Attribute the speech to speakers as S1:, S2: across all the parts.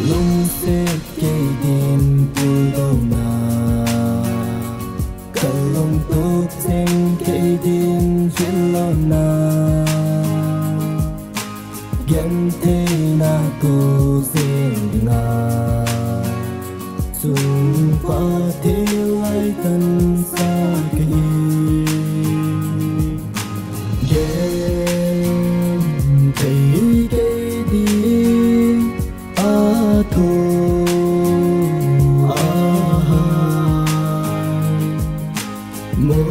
S1: lung se cây điên bùi đâu na cả lung tốt trên cây điên khiến lo na ghen thế na cô riêng na dùng qua thế lại thân xa cây ghen thấy cây điên thô mơ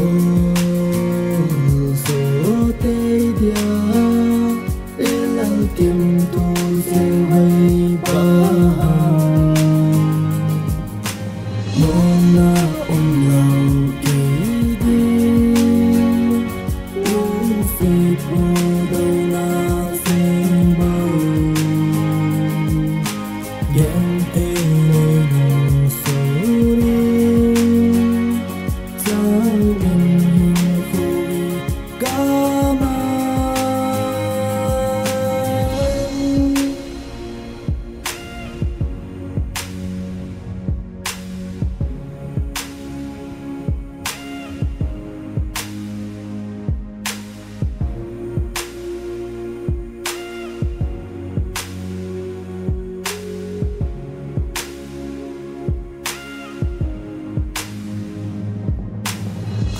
S1: số tê dia ilang tim tu sẽ vây ba mona lòng kỳ đi những gì vô đâu là xem bao ghen thế nơi lòng số đi chẳng gần hình vui cả mà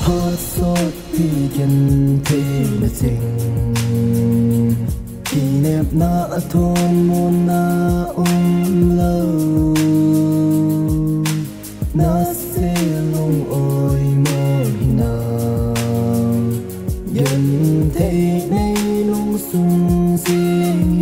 S1: hot sốt thì chân thế là tình kỷ niệm na thôn môn na lâu na sẽ lung ôi môi nào dân thế này lung sung riêng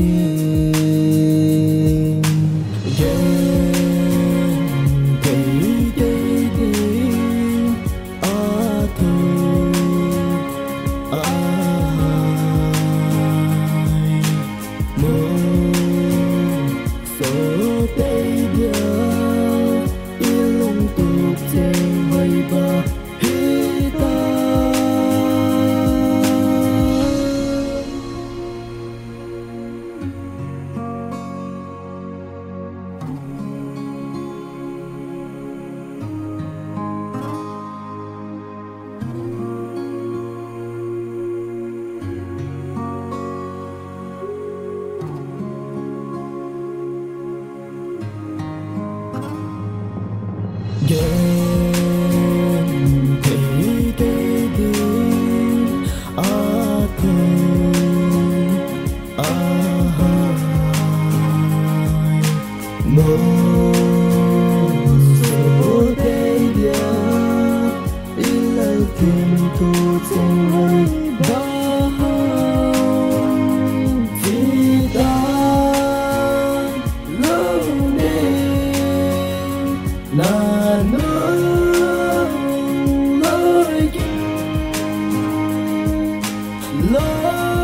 S1: ghen thấy cây điên mơ số tê dia ilang tim tu trên vây ba chỉ ta lâu nên là nơi lối